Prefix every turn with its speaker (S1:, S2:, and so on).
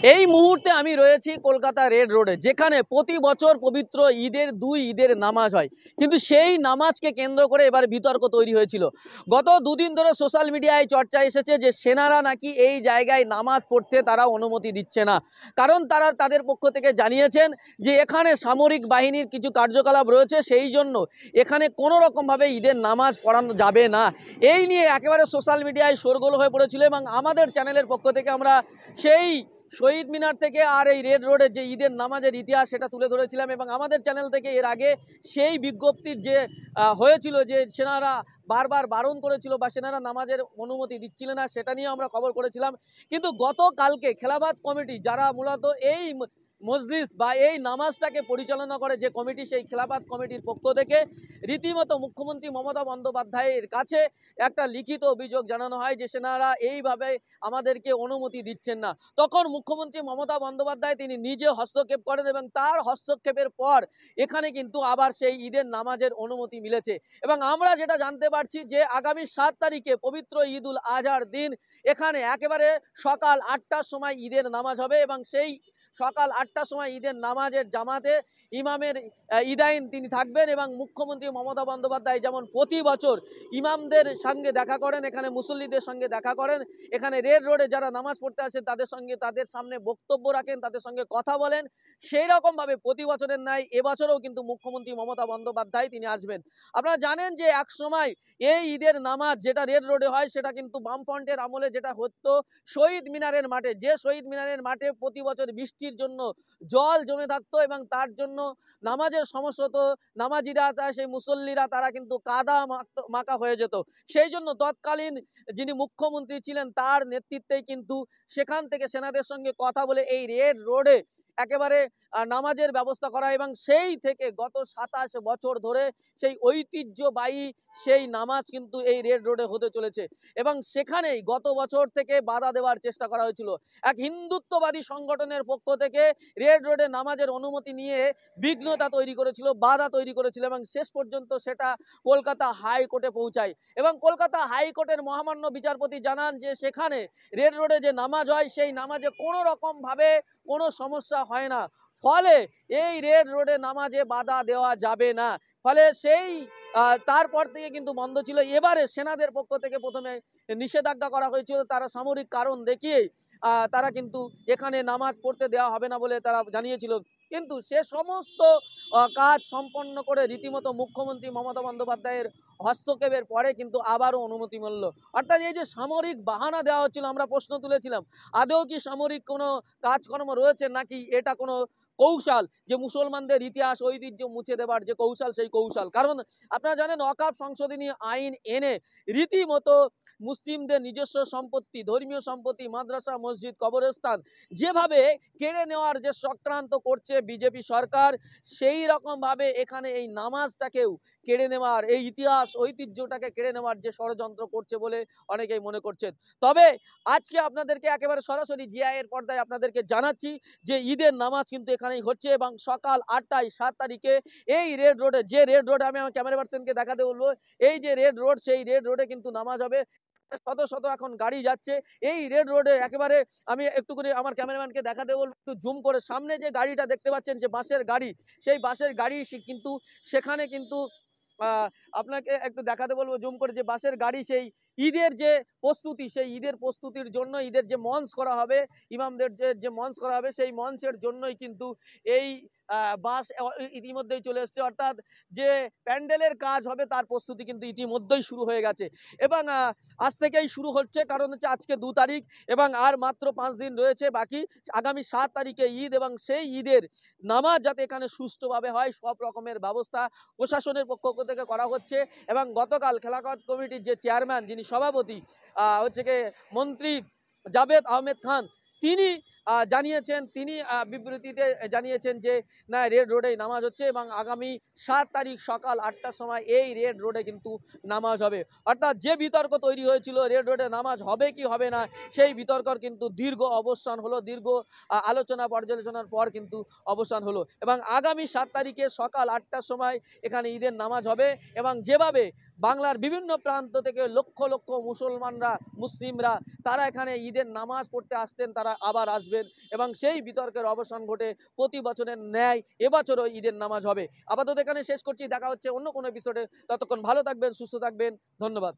S1: এই মুহূর্তে আমি রয়েছি কলকাতা রেড রোডে, যেখানে প্রতি বছর পবিত্র ঈদের নামাজ হয়। কিন্তু সেই নামাজকে কেন্দ্র করে এবার বিতর্ক তৈরি হয়েছিল। গত দুদিন ধরে সোশ্যাল মিডিয়ায় চর্চা এসেছে যে সেনারা নাকি এই জায়গায় নামাজ পড়তে তারা অনুমতি দিচ্ছে না, কারণ তারা তাদের পক্ষ থেকে জানিয়েছেন যে এখানে সামরিক বাহিনীর কিছু কার্যকলাপ রয়েছে, সেই জন্য এখানে কোনো রকমভাবে ঈদের নামাজ পড়ানো যাবে না। এই নিয়ে একেবারে সোশ্যাল মিডিয়ায় শোরগোল হয়ে পড়েছিল এবং আমাদের চ্যানেলের পক্ষ থেকে আমরা সেই শহীদ মিনার থেকে আর এই রেড রোডের যে ঈদের নামাজের ইতিহাস সেটা তুলে ধরেছিলাম এবং আমাদের চ্যানেল থেকে এর আগে সেই বিজ্ঞপ্তির যে হয়েছিল যে সেনারা বারবার বারণ করেছিল বা সেনারা নামাজের অনুমতি দিচ্ছিল না, সেটা নিয়ে আমরা খবর করেছিলাম। কিন্তু গতকালকে খেলাফত কমিটি, যারা মূলত এই মজলিস বা এই নামাজটাকে পরিচালনা করে যে কমিটি, সেই খেলাফত কমিটির পক্ষ থেকে রীতিমতো মুখ্যমন্ত্রী মমতা বন্দ্যোপাধ্যায়ের কাছে একটা লিখিত অভিযোগ জানানো হয় যে সেনারা এইভাবে আমাদেরকে অনুমতি দিচ্ছেন না। তখন মুখ্যমন্ত্রী মমতা বন্দ্যোপাধ্যায় তিনি নিজে হস্তক্ষেপ করেন এবং তার হস্তক্ষেপের পর এখানে কিন্তু আবার সেই ঈদের নামাজের অনুমতি মিলেছে। এবং আমরা যেটা জানতে পারছি যে আগামী 7 তারিখে পবিত্র ঈদ উল আজহার দিন এখানে একেবারে সকাল 8টার সময় ঈদের নামাজ হবে এবং সেই সকাল 8টার সময় ঈদের নামাজের জামাতে ইমামের ইদাইন তিনি থাকবেন এবং মুখ্যমন্ত্রী মমতা বন্দ্যোপাধ্যায় যেমন প্রতি বছর ইমামদের সঙ্গে দেখা করেন, এখানে মুসল্লিদের সঙ্গে দেখা করেন, এখানে রেড রোডে যারা নামাজ পড়তে আসেন তাদের সঙ্গে তাদের সামনে বক্তব্য রাখেন, তাদের সঙ্গে কথা বলেন, সেই রকমভাবে প্রতি বছরের ন্যায় এবছরেও কিন্তু মুখ্যমন্ত্রী মমতা বন্দ্যোপাধ্যায় তিনি আসবেন। আপনারা জানেন যে এক সময় এই ঈদের নামাজ যেটা রেড রোডে হয় সেটা কিন্তু বামফ্রন্টের আমলে যেটা হতো শহীদ মিনারের মাঠে, যে শহীদ মিনারের মাঠে প্রতি বছর বৃষ্টির জন্য জল জমে থাকতো এবং তার জন্য নামাজের সমস্যা হতো, নামাজিরা সেই মুসল্লিরা তারা কিন্তু কাদা মাখা হয়ে যেত। সেই জন্য তৎকালীন যিনি মুখ্যমন্ত্রী ছিলেন তার নেতৃত্বেই কিন্তু সেখান থেকে সেনাদের সঙ্গে কথা বলে এই রেড রোডে একেবারে নামাজের ব্যবস্থা করা এবং সেই থেকে গত 27 বছর ধরে সেই ঐতিহ্যবাহী সেই নামাজ কিন্তু এই রেড রোডে হতে চলেছে। এবং সেখানেই গত বছর থেকে বাধা দেওয়ার চেষ্টা করা হয়েছিল এক হিন্দুত্ববাদী সংগঠনের পক্ষ থেকে। রেড রোডে নামাজের অনুমতি নিয়ে বিঘ্নতা তৈরি করেছিল, বাধা তৈরি করেছিল এবং শেষ পর্যন্ত সেটা কলকাতা হাইকোর্টে পৌঁছায় এবং কলকাতা হাইকোর্টের মহামান্য বিচারপতি জানান যে সেখানে রেড রোডে যে নামাজ হয় সেই নামাজে কোনো রকমভাবে কোনো সমস্যা হয় না, ফলে এই রেড রোডে নামাজে বাধা দেওয়া যাবে না। ফলে সেই তারপর থেকে কিন্তু বন্ধ ছিল। এবারে সেনাদের পক্ষ থেকে প্রথমে নিষেধাজ্ঞা করা হয়েছিল, তারা সামরিক কারণ দেখিয়ে তারা কিন্তু এখানে নামাজ পড়তে দেওয়া হবে না বলে তারা জানিয়েছিল। কিন্তু সে সমস্ত কাজ সম্পন্ন করে রীতিমতো মুখ্যমন্ত্রী মমতা বন্দ্যোপাধ্যায়ের হস্তক্ষেপের পরে কিন্তু আবারও অনুমতি মিলল। অর্থাৎ এই যে সামরিক বাহানা দেওয়া হচ্ছিল, আমরা প্রশ্ন তুলেছিলাম আদৌ কি সামরিক কোনো কাজকর্ম রয়েছে নাকি এটা কোনো কৌশল, যে মুসলমানদের ইতিহাস ঐতিহ্য মুছে দেবার যে কৌশল, সেই কৌশল। কারণ আপনারা জানেন ওয়াকফ সংশোধনী আইন এনে রীতিমতো মুসলিমদের নিজস্ব সম্পত্তি, ধর্মীয় সম্পত্তি, মাদ্রাসা, মসজিদ, কবরস্থান যেভাবে কেড়ে নেওয়ার যে চক্রান্ত করছে বিজেপি সরকার, সেই রকমভাবে এখানে এই নামাজটাকেও কেড়ে নেওয়ার, এই ইতিহাস ঐতিহ্যটাকে কেড়ে নেওয়ার যে ষড়যন্ত্র করছে বলে অনেকেই মনে করছেন। তবে আজকে আপনাদেরকে একেবারে সরাসরি জিআই এর পর্দায় আপনাদেরকে জানাচ্ছি যে ঈদের নামাজ কিন্তু এখানেই হচ্ছে এবং সকাল 8টায় 7 তারিখে এই রেড রোডে, যে রেড রোডে আমি আমার ক্যামেরা পার্সনকে দেখাতে বলবো, এই যে রেড রোড, সেই রেড রোডে কিন্তু নামাজ হবে। শত শত এখন গাড়ি যাচ্ছে এই রেড রোডে। একেবারে আমি একটু করে আমার ক্যামেরাম্যানকে দেখাতে বলবো, একটু জুম করে, সামনে যে গাড়িটা দেখতে পাচ্ছেন যে বাসের গাড়ি, সেই বাসের গাড়ি কিন্তু সেখানে কিন্তু আপনাকে একটু দেখাতে বলবো জুম করে, যে বাসের গাড়ি সেই ঈদের যে প্রস্তুতি, সেই ঈদের প্রস্তুতির জন্য ঈদের যে মঞ্চ করা হবে, ইমামদের যে মঞ্চ করা হবে, সেই মঞ্চের জন্যই কিন্তু এই বাস ইতিমধ্যেই চলে এসছে। অর্থাৎ যে প্যান্ডেলের কাজ হবে তার প্রস্তুতি কিন্তু ইতিমধ্যেই শুরু হয়ে গেছে এবং আজ থেকেই শুরু হচ্ছে, কারণ হচ্ছে আজকে 2 তারিখ এবং আর মাত্র 5 দিন রয়েছে বাকি। আগামী 7 তারিখে ঈদ এবং সেই ঈদের নামাজ যাতে এখানে সুষ্ঠুভাবে হয় সব রকমের ব্যবস্থা প্রশাসনের পক্ষ থেকে করা হচ্ছে। এবং গতকাল খেলাফত কমিটির যে চেয়ারম্যান, যিনি সভাপতি হচ্ছে কি মন্ত্রী জাভেদ আহমেদ খান, তিনি জানিয়েছেন, তিনি বিবৃতিতে জানিয়েছেন যে না, রেড রোডে নামাজ হচ্ছে এবং আগামী 7 তারিখ সকাল 8টার সময় এই রেড রোডে কিন্তু নামাজ হবে। অর্থাৎ যে বিতর্ক তৈরি হয়েছিল রেড রোডে নামাজ হবে কি হবে না, সেই বিতর্কর কিন্তু দীর্ঘ অবসান হলো, দীর্ঘ আলোচনা পর্যালোচনার পর কিন্তু অবসান হলো এবং আগামী 7 তারিখে সকাল 8টার সময় এখানে ঈদের নামাজ হবে। এবং যেভাবে বাংলার বিভিন্ন প্রান্ত থেকে লক্ষ লক্ষ মুসলমানরা, মুসলিমরা তারা এখানে ঈদের নামাজ পড়তে আসতেন, তারা আবার আসবেন এবং সেই বিতর্কের অবসান ঘটে প্রতি বছরের ন্যায় এবছরও ঈদের নামাজ হবে। আপাতত এখানে শেষ করছি, দেখা হচ্ছে অন্য কোনো এপিসোডে। ততক্ষণ ভালো থাকবেন, সুস্থ থাকবেন, ধন্যবাদ।